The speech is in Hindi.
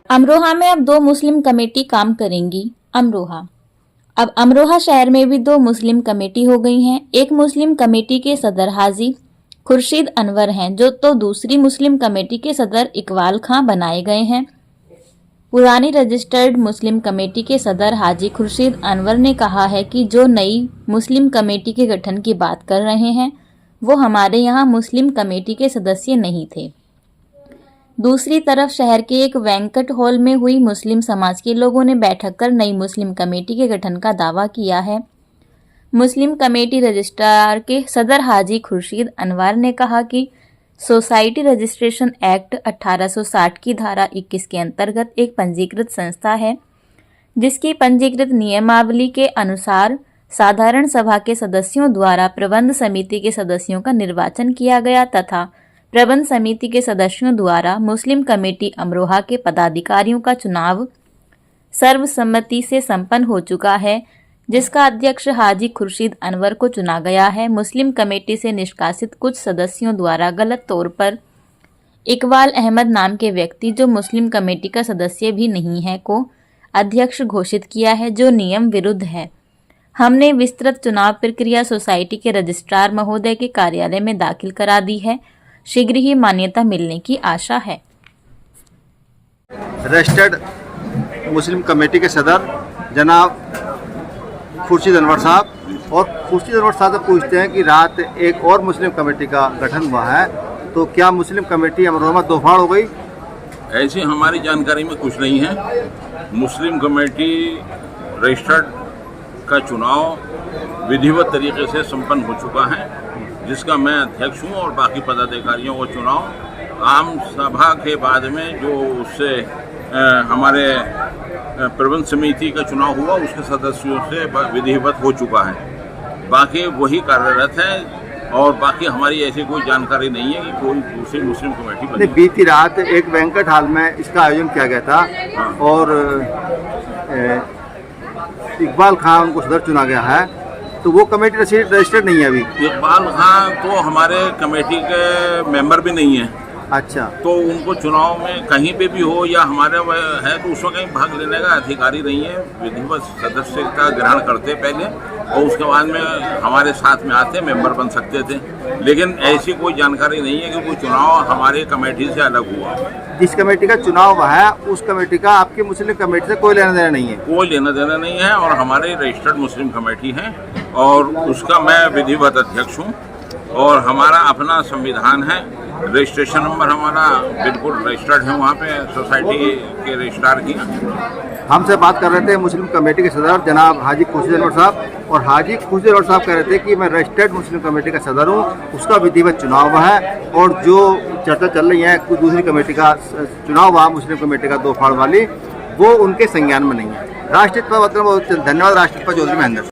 अमरोहा में अब 2 मुस्लिम कमेटी काम करेंगी। अमरोहा। अब अमरोहा शहर में भी 2 मुस्लिम कमेटी हो गई हैं। एक मुस्लिम कमेटी के सदर हाजी खुर्शीद अनवर हैं, जो तो दूसरी मुस्लिम कमेटी के सदर इकबाल खां बनाए गए हैं। पुरानी रजिस्टर्ड मुस्लिम कमेटी के सदर हाजी खुर्शीद अनवर ने कहा है कि जो नई मुस्लिम कमेटी के गठन की बात कर रहे हैं वो हमारे यहाँ मुस्लिम कमेटी के सदस्य नहीं थे। दूसरी तरफ शहर के एक बैंक्वेट हॉल में हुई मुस्लिम समाज के लोगों ने बैठक कर नई मुस्लिम कमेटी के गठन का दावा किया है। मुस्लिम कमेटी रजिस्ट्रार के सदर हाजी खुर्शीद अनवर ने कहा कि सोसाइटी रजिस्ट्रेशन एक्ट 1860 की धारा 21 के अंतर्गत एक पंजीकृत संस्था है, जिसकी पंजीकृत नियमावली के अनुसार साधारण सभा के सदस्यों द्वारा प्रबंध समिति के सदस्यों का निर्वाचन किया गया तथा प्रबंध समिति के सदस्यों द्वारा मुस्लिम कमेटी अमरोहा के पदाधिकारियों का चुनाव सर्वसम्मति से संपन्न हो चुका है, जिसका अध्यक्ष हाजी खुर्शीद अनवर को चुना गया है। मुस्लिम कमेटी से निष्कासित कुछ सदस्यों द्वारा गलत तौर पर इकबाल अहमद नाम के व्यक्ति, जो मुस्लिम कमेटी का सदस्य भी नहीं है, को अध्यक्ष घोषित किया है, जो नियम विरुद्ध है। हमने विस्तृत चुनाव प्रक्रिया सोसाइटी के रजिस्ट्रार महोदय के कार्यालय में दाखिल करा दी है। शीघ्र ही मान्यता मिलने की आशा है। रजिस्टर्ड मुस्लिम कमेटी के सदर जनाब खुर्शीद अनवर साहब, और खुर्शीद अनवर साहब से पूछते हैं कि रात एक और मुस्लिम कमेटी का गठन हुआ है, तो क्या मुस्लिम कमेटी अमरोहा में दो फाड़ हो गई? ऐसी हमारी जानकारी में कुछ नहीं है। मुस्लिम कमेटी रजिस्टर्ड का चुनाव विधिवत तरीके से संपन्न हो चुका है, जिसका मैं अध्यक्ष हूँ, और बाकी पदाधिकारियों को चुनाव आम सभा के बाद में जो उससे हमारे प्रबंध समिति का चुनाव हुआ उसके सदस्यों से विधिवत हो चुका है। बाकी वही कार्यरत है, और बाकी हमारी ऐसी कोई जानकारी नहीं है कि कोई दूसरी मुस्लिम कमेटी बनी। बीती रात एक बैंक्वेट हॉल में इसका आयोजन किया गया था। हाँ। और इकबाल खां उनको सदर चुना गया है, तो वो कमेटी रजिस्टर्ड नहीं है अभी। इकबाल खां तो हमारे कमेटी के मेंबर भी नहीं है। अच्छा। तो उनको चुनाव में कहीं पे भी हो या हमारे है तो उसमें कहीं भाग लेने का अधिकारी नहीं है। विधिवत सदस्यता ग्रहण करते पहले, और उसके बाद में हमारे साथ में आते मेंबर बन सकते थे, लेकिन ऐसी कोई जानकारी नहीं है कि कोई चुनाव हमारे कमेटी से अलग हुआ। जिस कमेटी का चुनाव हुआ है उस कमेटी का आपकी मुस्लिम कमेटी से कोई लेना देना नहीं है? कोई लेना देना नहीं है, और हमारे रजिस्टर्ड मुस्लिम कमेटी है, और उसका मैं विधिवत अध्यक्ष हूँ, और हमारा अपना संविधान है। रजिस्ट्रेशन नंबर हमारा बिल्कुल रजिस्टर्ड है वहाँ पे सोसाइटी के रजिस्ट्रार की। हमसे बात कर रहे थे मुस्लिम कमेटी के सदर जनाब हाजी खुर्शीद अनवर साहब, और हाजी खुर्शीद अनवर साहब कह रहे थे कि मैं रजिस्टर्ड मुस्लिम कमेटी का सदर हूँ, उसका विधिवत चुनाव हुआ है, और जो चर्चा चल रही है कोई दूसरी कमेटी का चुनाव हुआ मुस्लिम कमेटी का दो फाड़ वाली, वो उनके संज्ञान में नहीं है। राष्ट्रहित पर धन्यवाद। राष्ट्रहित पर चौधरी महेंद्र।